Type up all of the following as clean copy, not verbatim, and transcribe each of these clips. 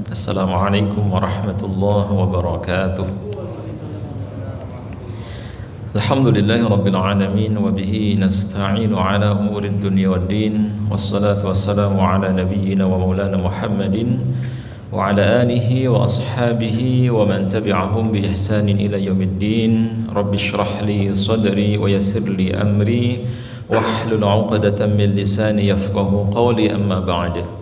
Assalamualaikum warahmatullahi wabarakatuh. Alhamdulillahi rabbil alamin wa bihi nasta'inu ala umurid dunya waddin, wassalatu wassalamu ala nabiyyina wa maulana Muhammadin wa ala alihi wa ashabihi wa man tabi'ahum bi ihsanin ila yaumiddin. Rabbi shrah li sadri wa yassir li amri wahlul 'uqdatam min lisani yafqahu qawli, amma ba'd.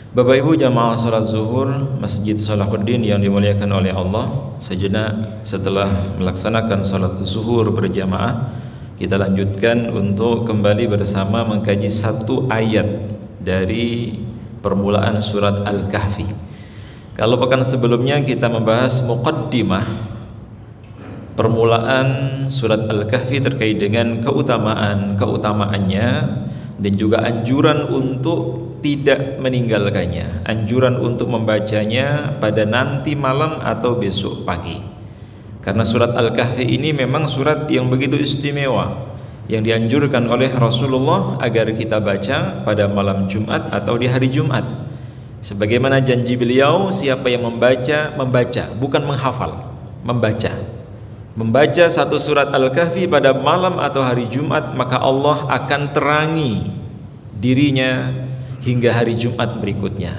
Bapak Ibu jamaah salat zuhur Masjid Salahuddin yang dimuliakan oleh Allah, sejenak setelah melaksanakan salat zuhur berjamaah, kita lanjutkan untuk kembali bersama mengkaji satu ayat dari permulaan surat Al-Kahfi. Kalau pekan sebelumnya kita membahas muqaddimah, permulaan surat Al-Kahfi terkait dengan keutamaannya dan juga anjuran untuk tidak meninggalkannya, anjuran untuk membacanya pada nanti malam atau besok pagi. Karena surat Al-Kahfi ini memang surat yang begitu istimewa, yang dianjurkan oleh Rasulullah agar kita baca pada malam Jumat atau di hari Jumat. Sebagaimana janji beliau, siapa yang membaca, bukan menghafal, membaca satu surat Al-Kahfi pada malam atau hari Jumat, maka Allah akan terangi dirinya hingga hari Jumat berikutnya.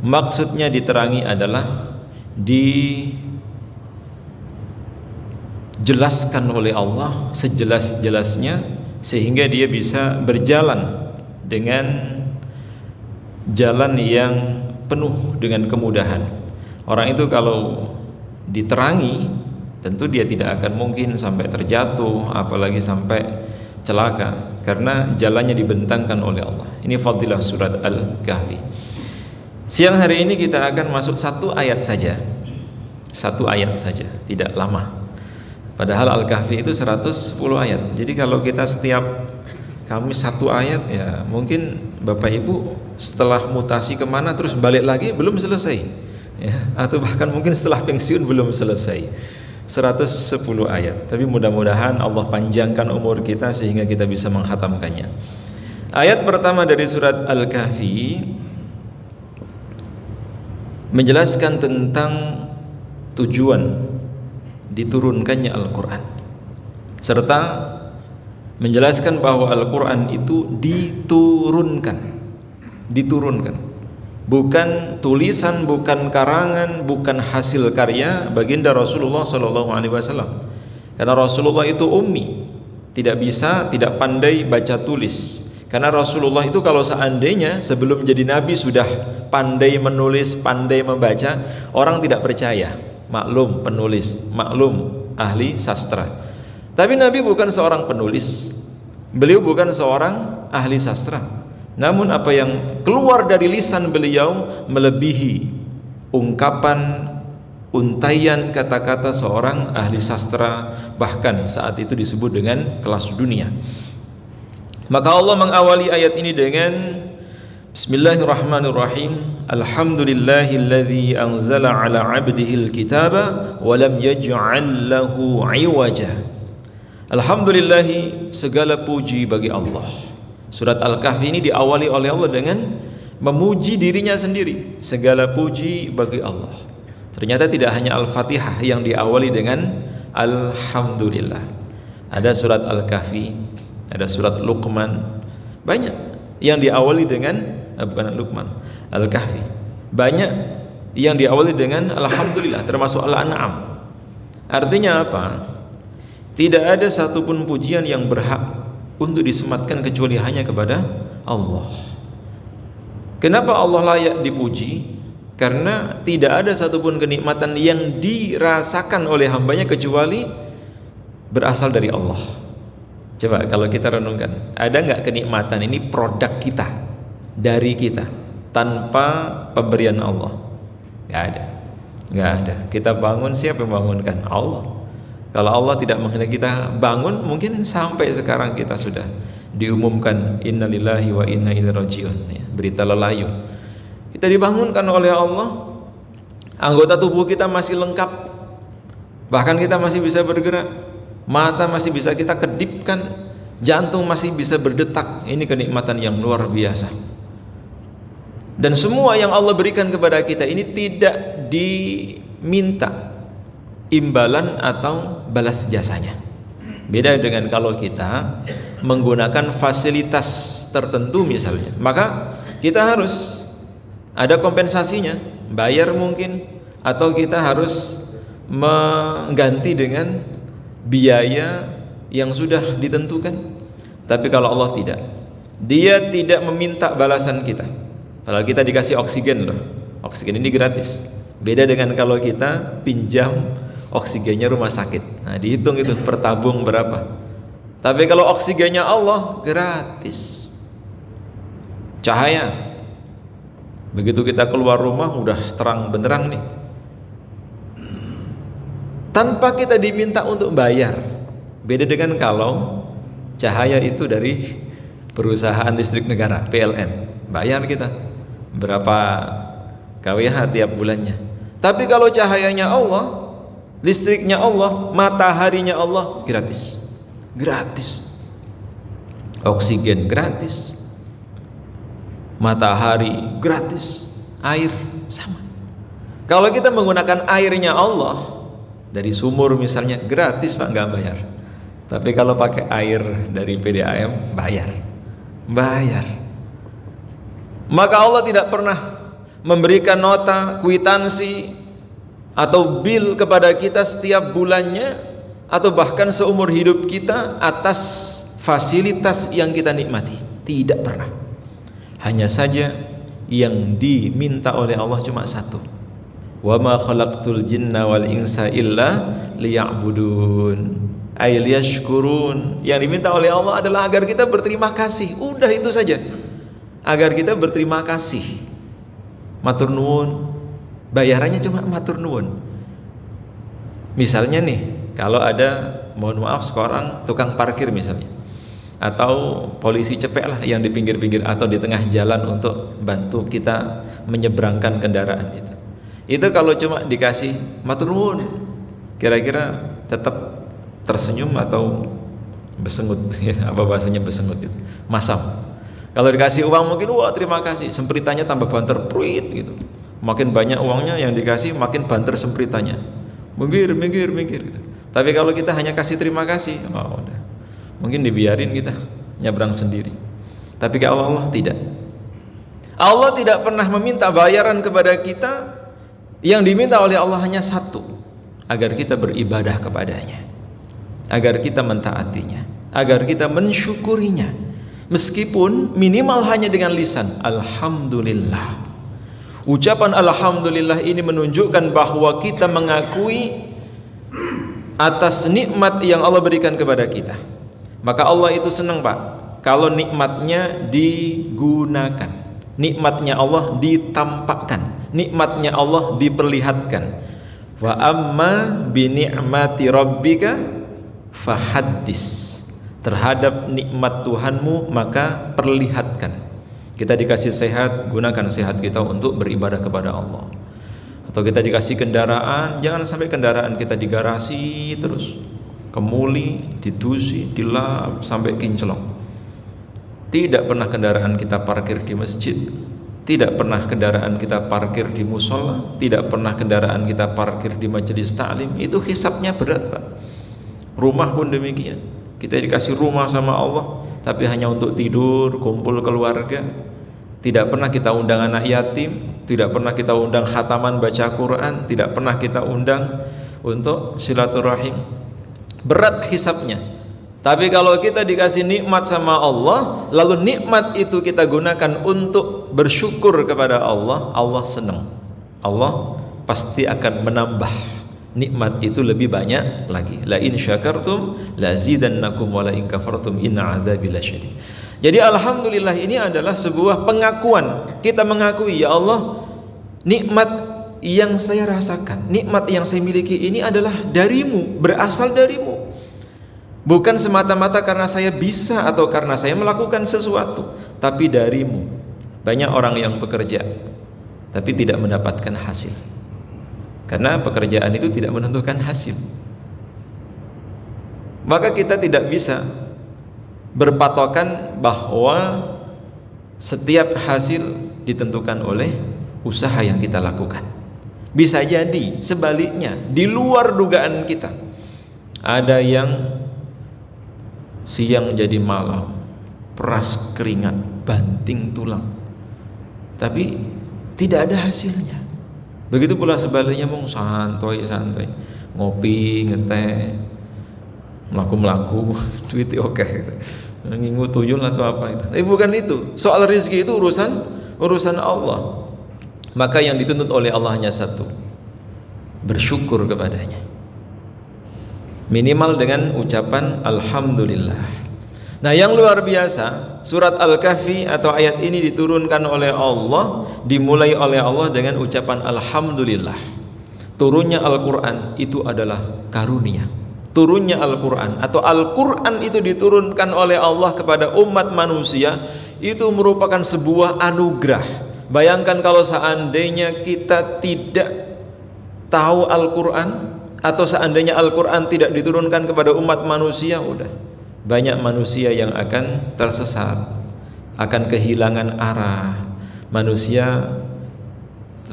Maksudnya diterangi adalah dijelaskan oleh Allah sejelas-jelasnya, sehingga dia bisa berjalan dengan jalan yang penuh dengan kemudahan. Orang itu kalau diterangi, tentu dia tidak akan mungkin sampai terjatuh, apalagi sampai celaka, karena jalannya dibentangkan oleh Allah. Ini fadilah surat Al-Kahfi. Siang hari ini kita akan masuk satu ayat saja, tidak lama. Padahal Al-Kahfi itu 110 ayat. Jadi kalau kita setiap Kamis satu ayat, ya mungkin Bapak Ibu setelah mutasi kemana terus balik lagi belum selesai, ya, atau bahkan mungkin setelah pensiun belum selesai. 110 ayat. Tapi mudah-mudahan Allah panjangkan umur kita sehingga kita bisa menghatamkannya. Ayat pertama dari surat Al-Kahfi menjelaskan tentang tujuan diturunkannya Al-Quran, serta menjelaskan bahwa Al-Quran itu diturunkan, bukan tulisan, bukan karangan, bukan hasil karya baginda Rasulullah SAW. Karena Rasulullah itu ummi, tidak pandai baca tulis. Karena Rasulullah itu kalau seandainya sebelum jadi nabi sudah pandai menulis, pandai membaca, orang tidak percaya. Maklum penulis, maklum ahli sastra. Tapi Nabi bukan seorang penulis, beliau bukan seorang ahli sastra. Namun apa yang keluar dari lisan beliau melebihi ungkapan, untaian kata-kata seorang ahli sastra, bahkan saat itu disebut dengan kelas dunia. Maka Allah mengawali ayat ini dengan Bismillahirrahmanirrahim. Alhamdulillahilladzi anzala ala 'abdihil kitaba wa lam yaj'al lahu 'iwaja. Alhamdulillahi, segala puji bagi Allah. Surat Al-Kahfi ini diawali oleh Allah dengan memuji dirinya sendiri. Segala puji bagi Allah. Ternyata tidak hanya Al-Fatihah yang diawali dengan Alhamdulillah. Ada surat Al-Kahfi, ada surat Luqman, banyak yang diawali dengan bukan Luqman, Al-Kahfi. Banyak yang diawali dengan Alhamdulillah, termasuk Al-An'am. Artinya apa? Tidak ada satupun pujian yang berhak untuk disematkan kecuali hanya kepada Allah. Kenapa Allah layak dipuji? Karena tidak ada satupun kenikmatan yang dirasakan oleh hambanya kecuali berasal dari Allah. Coba kalau kita renungkan, ada nggak kenikmatan ini produk kita, dari kita, tanpa pemberian Allah? Nggak ada. Kita bangun, siapa yang bangunkan? Allah. Kalau Allah tidak menghendaki kita bangun, mungkin sampai sekarang kita sudah diumumkan innalillahi wa inna ilaihi rajiun, ya, berita lelayu. Kita dibangunkan oleh Allah, anggota tubuh kita masih lengkap, bahkan kita masih bisa bergerak, mata masih bisa kita kedipkan, jantung masih bisa berdetak. Ini kenikmatan yang luar biasa. Dan semua yang Allah berikan kepada kita ini tidak diminta imbalan atau balas jasanya. Beda dengan kalau kita menggunakan fasilitas tertentu misalnya, maka kita harus ada kompensasinya, bayar mungkin, atau kita harus mengganti dengan biaya yang sudah ditentukan. Tapi kalau Allah tidak, Dia tidak meminta balasan kita. Kalau kita dikasih oksigen loh, oksigen ini gratis. Beda dengan kalau kita pinjam oksigennya rumah sakit. Nah, dihitung itu per tabung berapa. Tapi kalau oksigennya Allah gratis. Cahaya, begitu kita keluar rumah udah terang benderang nih, tanpa kita diminta untuk bayar. Beda dengan kalau cahaya itu dari perusahaan listrik negara, PLN, bayar kita berapa kWh tiap bulannya. Tapi kalau cahayanya Allah, listriknya Allah, mataharinya Allah, gratis. Gratis. Oksigen gratis, matahari gratis, air sama. Kalau kita menggunakan airnya Allah dari sumur misalnya, gratis Pak, nggak bayar. Tapi kalau pakai air dari PDAM, bayar. Maka Allah tidak pernah memberikan nota, kwitansi atau bil kepada kita setiap bulannya atau bahkan seumur hidup kita atas fasilitas yang kita nikmati. Tidak pernah. Hanya saja yang diminta oleh Allah cuma satu. Wa ma khalaqtul jinna wal insa illa liya'budun ay liyashkurun. Yang diminta oleh Allah adalah agar kita berterima kasih. Udah itu saja. Agar kita berterima kasih. Matur nuwun. Bayarannya cuma matur nuwun. Misalnya nih, kalau ada, mohon maaf, seorang tukang parkir misalnya, atau polisi cepek lah yang di pinggir-pinggir atau di tengah jalan untuk bantu kita menyeberangkan kendaraan itu kalau cuma dikasih matur nuwun, kira-kira tetap tersenyum atau besengut ya, apa bahasanya besengut itu, masam. Kalau dikasih uang mungkin wah terima kasih, sempritannya tambah banter pruit gitu. Makin banyak uangnya yang dikasih, makin banter sempritannya, minggir gitu. Tapi kalau kita hanya kasih terima kasih, oh udah, mungkin dibiarin kita nyebrang sendiri. Tapi kalau Allah tidak. Allah tidak pernah meminta bayaran kepada kita. Yang diminta oleh Allah hanya satu, agar kita beribadah kepadanya, agar kita mentaatinya, agar kita mensyukurinya, meskipun minimal hanya dengan lisan. Alhamdulillah. Ucapan alhamdulillah ini menunjukkan bahwa kita mengakui atas nikmat yang Allah berikan kepada kita. Maka Allah itu senang Pak kalau nikmatnya digunakan, nikmatnya Allah ditampakkan, nikmatnya Allah diperlihatkan. Wa amma bi ni'mati rabbika fahaddis. Terhadap nikmat Tuhanmu maka perlihatkan. Kita dikasih sehat, gunakan sehat kita untuk beribadah kepada Allah. Atau kita dikasih kendaraan, jangan sampai kendaraan kita digarasi terus, kemuli, ditusi, dilap sampai kinclong. Tidak pernah kendaraan kita parkir di masjid, tidak pernah kendaraan kita parkir di musola, tidak pernah kendaraan kita parkir di majelis taklim. Itu hisabnya berat Pak. Rumah pun demikian. Kita dikasih rumah sama Allah, tapi hanya untuk tidur, kumpul keluarga. Tidak pernah kita undang anak yatim, tidak pernah kita undang khataman baca Quran, tidak pernah kita undang untuk silaturahim. Berat hisabnya. Tapi kalau kita dikasih nikmat sama Allah, lalu nikmat itu kita gunakan untuk bersyukur kepada Allah, Allah senang. Allah pasti akan menambah nikmat itu lebih banyak lagi. La in syakartum la zidannakum wa la in kafartum inna adzabi lasyadid. Jadi alhamdulillah ini adalah sebuah pengakuan. Kita mengakui, ya Allah, nikmat yang saya rasakan, nikmat yang saya miliki ini adalah darimu, berasal darimu. Bukan semata-mata karena saya bisa atau karena saya melakukan sesuatu, tapi darimu. Banyak orang yang bekerja tapi tidak mendapatkan hasil, karena pekerjaan itu tidak menentukan hasil. Maka kita tidak bisa berpatokan bahwa setiap hasil ditentukan oleh usaha yang kita lakukan. Bisa jadi sebaliknya, di luar dugaan kita. Ada yang siang jadi malam, peras keringat, banting tulang, tapi tidak ada hasilnya. Begitu pula sebaliknya, mau santai, ngopi, ngeteh, melaku, duit oke, ngingu tuyul atau apa itu. Tapi bukan itu. Soal rezeki itu urusan Allah. Maka yang dituntut oleh Allah hanya satu, bersyukur kepadanya. Minimal dengan ucapan alhamdulillah. Nah, yang luar biasa, surat Al-Kahfi atau ayat ini diturunkan oleh Allah, dimulai oleh Allah dengan ucapan alhamdulillah. Turunnya Al-Quran itu adalah karunia. Turunnya Al-Quran atau Al-Quran itu diturunkan oleh Allah kepada umat manusia, itu merupakan sebuah anugerah. Bayangkan kalau seandainya kita tidak tahu Al-Quran, atau seandainya Al-Quran tidak diturunkan kepada umat manusia, udah banyak manusia yang akan tersesat, akan kehilangan arah. Manusia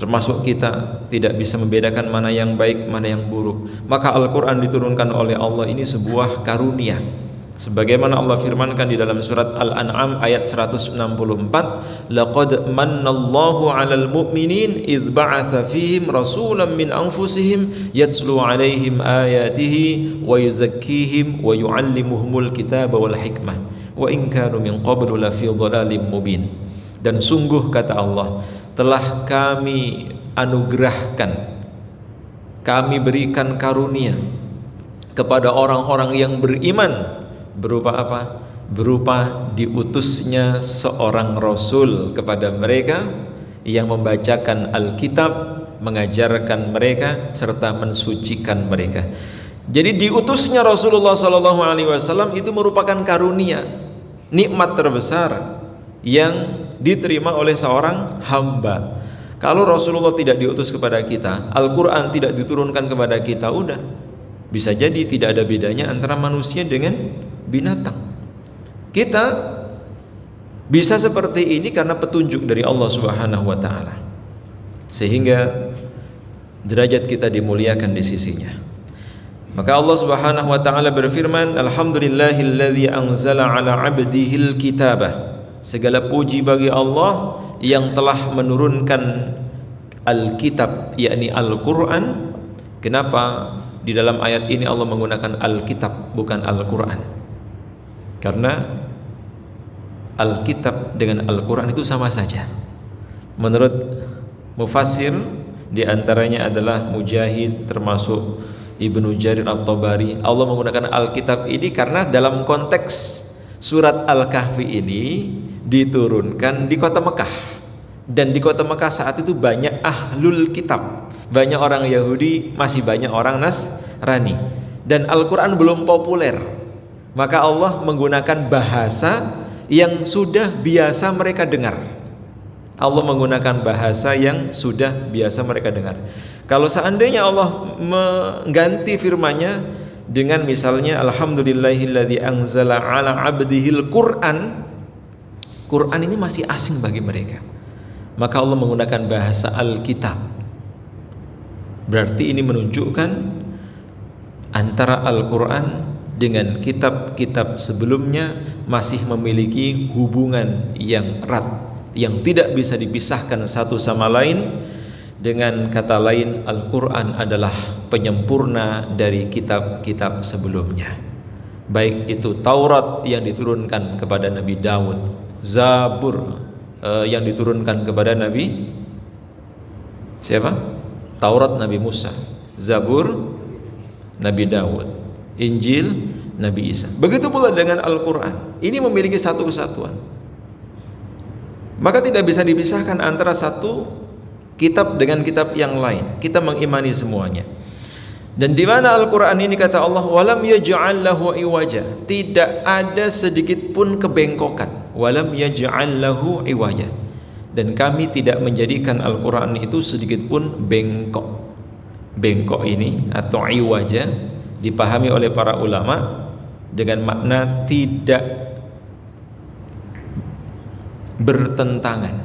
termasuk kita tidak bisa membedakan mana yang baik, mana yang buruk. Maka Al-Quran diturunkan oleh Allah ini sebuah karunia, sebagaimana Allah firmankan di dalam surat Al-An'am ayat 164, laqad mannallahu 'alal mu'minin idz ba'atsa fihim rasulan min anfusihim yatslu 'alaihim ayatihi wa yuzakkihim wa yu'allimuhumul kitaba wal hikmah wa in kanu min qablu lafi dhalalim mubin. Dan sungguh kata Allah, telah kami anugerahkan, kami berikan karunia kepada orang-orang yang beriman. Berupa apa? Berupa diutusnya seorang Rasul kepada mereka yang membacakan Alkitab, mengajarkan mereka, serta mensucikan mereka. Jadi diutusnya Rasulullah SAW itu merupakan karunia, nikmat terbesar yang diterima oleh seorang hamba. Kalau Rasulullah tidak diutus kepada kita, Al-Quran tidak diturunkan kepada kita, udah bisa jadi tidak ada bedanya antara manusia dengan binatang. Kita bisa seperti ini karena petunjuk dari Allah Subhanahu wa taala, sehingga derajat kita dimuliakan di sisinya. Maka Allah Subhanahu wa taala berfirman, alhamdulillahilladzi anzala ala 'abdihil kitabah. Segala puji bagi Allah yang telah menurunkan Alkitab, yakni Al-Quran. Kenapa di dalam ayat ini Allah menggunakan Alkitab bukan Al-Quran? Karena Alkitab dengan Al-Quran itu sama saja. Menurut mufassir, di antaranya adalah Mujahid termasuk Ibnu Jarir At-Tabari, Allah menggunakan Alkitab ini karena dalam konteks surat Al-Kahfi ini diturunkan di kota Mekah, dan di kota Mekah saat itu banyak ahlul kitab, banyak orang Yahudi, masih banyak orang Nasrani, dan Al-Quran belum populer. Maka Allah menggunakan bahasa yang sudah biasa mereka dengar. Allah menggunakan bahasa yang sudah biasa mereka dengar. Kalau seandainya Allah mengganti firman-Nya dengan misalnya alhamdulillahilladzi anzala ala 'abdihil Qur'an, Quran ini masih asing bagi mereka. Maka Allah menggunakan bahasa Alkitab. Berarti ini menunjukkan antara Al-Quran dengan kitab-kitab sebelumnya masih memiliki hubungan yang erat, yang tidak bisa dipisahkan satu sama lain. Dengan kata lain, Al-Quran adalah penyempurna dari kitab-kitab sebelumnya, baik itu Taurat yang diturunkan kepada Nabi Daud, Zabur yang diturunkan kepada Nabi siapa? Taurat Nabi Musa, Zabur Nabi Daud, Injil Nabi Isa. Begitu pula dengan Al-Quran, ini memiliki satu kesatuan. Maka tidak bisa dipisahkan antara satu kitab dengan kitab yang lain. Kita mengimani semuanya. Dan di mana Al-Quran ini kata Allah, walam yaj'al lahu iwaja, tidak ada sedikit pun kebengkokan. Walam yaj'al lahu iwaja, dan kami tidak menjadikan Al-Quran itu sedikit pun bengkok. Bengkok ini atau iwaja dipahami oleh para ulama dengan makna tidak bertentangan,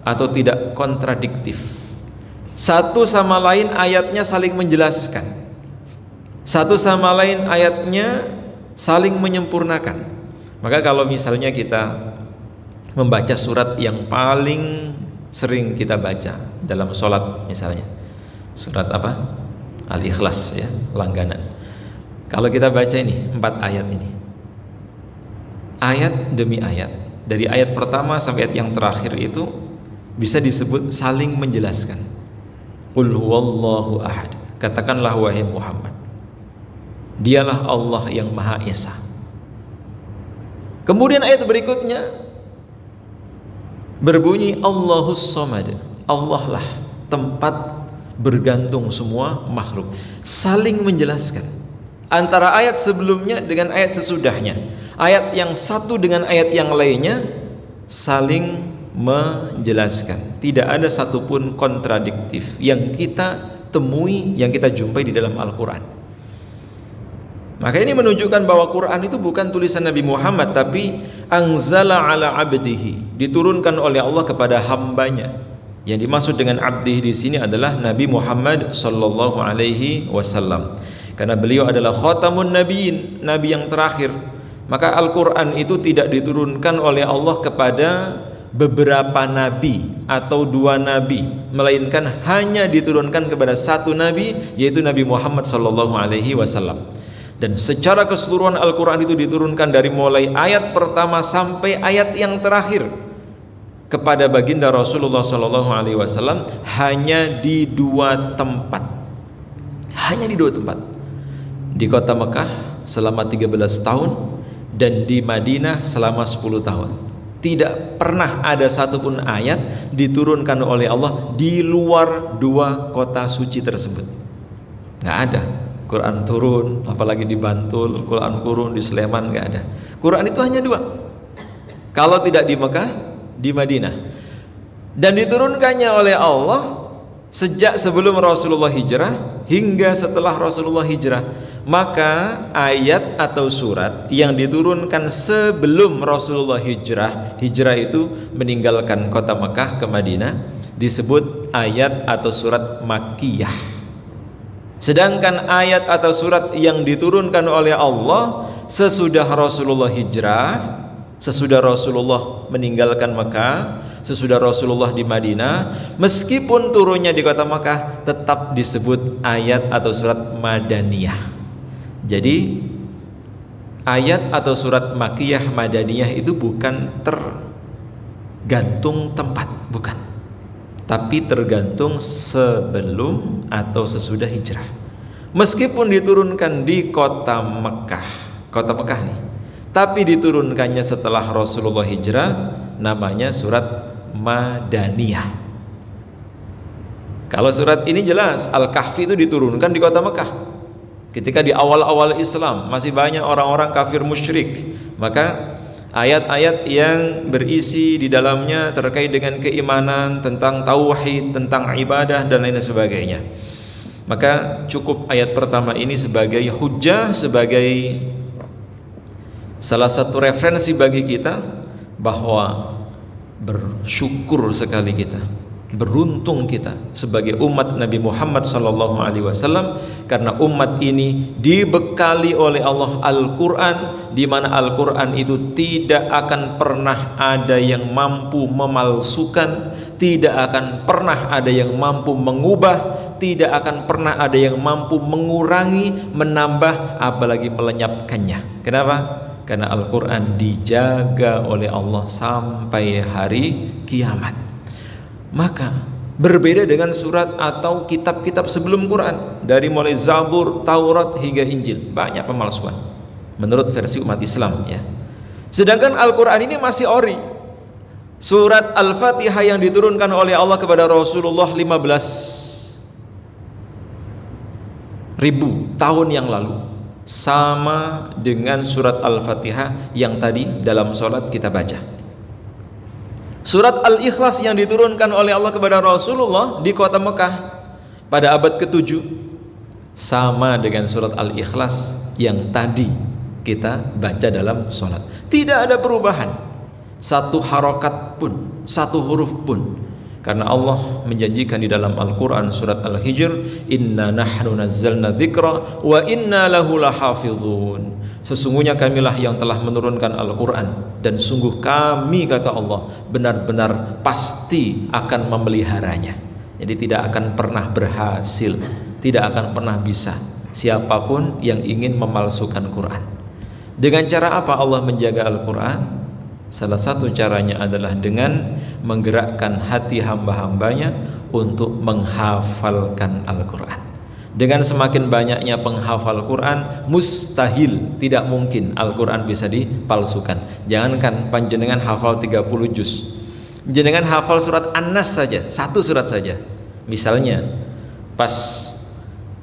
atau tidak kontradiktif. Satu sama lain ayatnya saling menjelaskan, satu sama lain ayatnya saling menyempurnakan. Maka kalau misalnya kita membaca surat yang paling sering kita baca dalam sholat, misalnya surat apa? Al-Ikhlas, ya, langganan. Kalau kita baca ini 4 ayat ini, ayat demi ayat, dari ayat pertama sampai ayat yang terakhir itu bisa disebut saling menjelaskan. Qul huwallahu ahad, katakanlah wahai Muhammad, dialah Allah yang Maha Esa. Kemudian ayat berikutnya berbunyi Allahus Samad, Allah lah tempat bergantung semua makhluk. Saling menjelaskan antara ayat sebelumnya dengan ayat sesudahnya, ayat yang satu dengan ayat yang lainnya saling menjelaskan. Tidak ada satupun kontradiktif yang kita temui, yang kita jumpai di dalam Al-Quran. Maka ini menunjukkan bahwa Quran itu bukan tulisan Nabi Muhammad, tapi anzala ala abdihi, diturunkan oleh Allah kepada hambanya. Yang dimaksud dengan abdihi di sini adalah Nabi Muhammad sallallahu alaihi wasallam, karena beliau adalah khatamun nabiyyin, nabi yang terakhir. Maka Al-Quran itu tidak diturunkan oleh Allah kepada beberapa nabi atau 2 nabi, melainkan hanya diturunkan kepada satu nabi, yaitu Nabi Muhammad sallallahu alaihi wasallam. Dan secara keseluruhan Al-Quran itu diturunkan dari mulai ayat pertama sampai ayat yang terakhir kepada baginda Rasulullah sallallahu alaihi wasallam hanya di 2 tempat. Hanya di 2 tempat. Di kota Mekah selama 13 tahun dan di Madinah selama 10 tahun. Tidak pernah ada satupun ayat diturunkan oleh Allah di luar 2 kota suci tersebut. Nggak ada. Quran turun, apalagi di Bantul, Quran turun di Sleman, nggak ada. Quran itu hanya 2. Kalau tidak di Mekah, di Madinah. Dan diturunkannya oleh Allah sejak sebelum Rasulullah hijrah hingga setelah Rasulullah hijrah. Maka ayat atau surat yang diturunkan sebelum Rasulullah hijrah itu meninggalkan kota Mekah ke Madinah, disebut ayat atau surat Makkiyah. Sedangkan ayat atau surat yang diturunkan oleh Allah sesudah Rasulullah hijrah, sesudah Rasulullah meninggalkan Mekah, sesudah Rasulullah di Madinah, meskipun turunnya di kota Mekah, tetap disebut ayat atau surat Madaniyah. Jadi ayat atau surat Makkiyah Madaniyah itu bukan tergantung tempat, bukan, tapi tergantung sebelum atau sesudah hijrah. Meskipun diturunkan di kota Mekah nih, tapi diturunkannya setelah Rasulullah hijrah, namanya surat Madaniyah. Kalau surat ini jelas, Al-Kahfi itu diturunkan di kota Mekah. Ketika di awal-awal Islam masih banyak orang-orang kafir musyrik, maka ayat-ayat yang berisi di dalamnya terkait dengan keimanan, tentang tauhid, tentang ibadah dan lain sebagainya. Maka cukup ayat pertama ini sebagai hujjah, sebagai salah satu referensi bagi kita bahwa bersyukur sekali kita, beruntung kita sebagai umat Nabi Muhammad SAW, karena umat ini dibekali oleh Allah Al-Quran, di mana Al-Quran itu tidak akan pernah ada yang mampu memalsukan, tidak akan pernah ada yang mampu mengubah, tidak akan pernah ada yang mampu mengurangi, menambah, apalagi melenyapkannya. Kenapa? Karena Al-Quran dijaga oleh Allah sampai hari kiamat. Maka berbeda dengan surat atau kitab-kitab sebelum Quran, dari mulai Zabur, Taurat hingga Injil, banyak pemalsuan menurut versi umat Islam, ya. Sedangkan Al-Quran ini masih ori. Surat Al-Fatihah yang diturunkan oleh Allah kepada Rasulullah 15.000 tahun yang lalu sama dengan surat Al-Fatihah yang tadi dalam sholat kita baca. Surat Al-Ikhlas yang diturunkan oleh Allah kepada Rasulullah di kota Mekah pada abad ke-7 sama dengan surat Al-Ikhlas yang tadi kita baca dalam sholat. Tidak ada perubahan, satu harokat pun, satu huruf pun. Karena Allah menjanjikan di dalam Al-Quran surat Al-Hijr, inna nahnu nazzalna dzikra wa inna lahu lahafizun. Sesungguhnya kamilah yang telah menurunkan Al-Quran, dan sungguh kami, kata Allah, benar-benar pasti akan memeliharanya. Jadi tidak akan pernah berhasil, tidak akan pernah bisa siapapun yang ingin memalsukan Quran. Dengan cara apa Allah menjaga Al-Quran? Salah satu caranya adalah dengan menggerakkan hati hamba-hambanya untuk menghafalkan Al-Quran. Dengan semakin banyaknya penghafal Quran, mustahil, tidak mungkin Al-Quran bisa dipalsukan. Jangankan panjenengan hafal 30 juz, jenengan hafal surat An-Nas saja, satu surat saja. Misalnya pas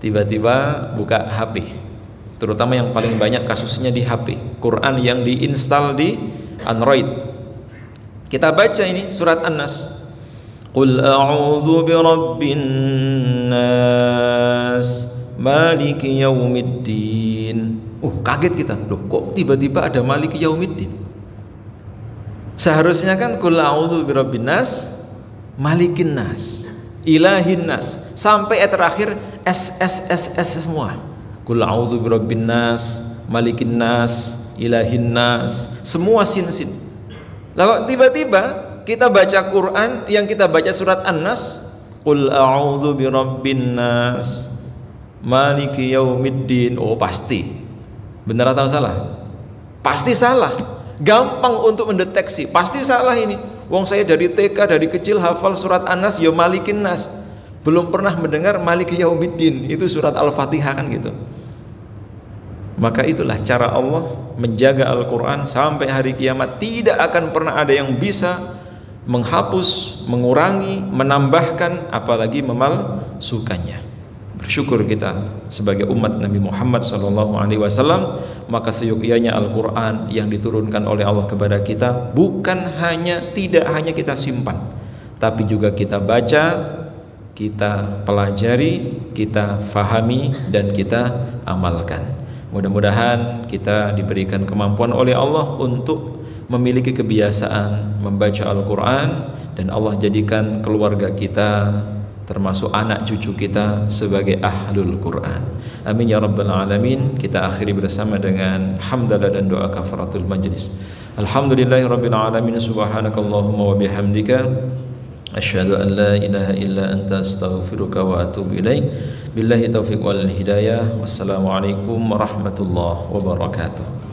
tiba-tiba buka HP, terutama yang paling banyak kasusnya di HP, Quran yang diinstal di Android, kita baca ini surat An-Nas, Qul a'udzu birabbin nas maliki yaumiddin. Kaget kita, loh kok tiba-tiba ada maliki yaumiddin? Seharusnya kan Qul a'udzu birabbin nas malikin nas ilahin nas, sampai terakhir SSSS semua. Qul a'udzu birabbin nas malikin nas ilahin nas, semua sin-sin. Lalu tiba-tiba kita baca Quran, yang kita baca surat An-Nas, Qul a'udzu birabbin nas maliki yaumiddin. Pasti benar atau salah? Pasti salah. Gampang untuk mendeteksi, pasti salah ini. Wong saya dari TK, dari kecil hafal surat An-Nas ya malikin nas, belum pernah mendengar maliki yaumiddin, itu surat Al-Fatihah kan gitu. Maka itulah cara Allah menjaga Al-Quran sampai hari kiamat. Tidak akan pernah ada yang bisa menghapus, mengurangi, menambahkan, apalagi memalsukannya. Bersyukur kita sebagai umat Nabi Muhammad SAW, maka seyogyanya Al-Quran yang diturunkan oleh Allah kepada kita tidak hanya kita simpan, tapi juga kita baca, kita pelajari, kita fahami, dan kita amalkan. Mudah-mudahan kita diberikan kemampuan oleh Allah untuk memiliki kebiasaan membaca Al-Quran, dan Allah jadikan keluarga kita termasuk anak cucu kita sebagai ahlul Quran. Amin ya rabbal alamin. Kita akhiri bersama dengan hamdalah dan doa kafaratul majlis. Alhamdulillahirabbil alamin. Subhanakallahumma wa bihamdika asyhadu an la ilaha illa anta astaghfiruka wa atubu ilaik. Billahi taufiq wal hidayah. Wassalamualaikum warahmatullahi wabarakatuh.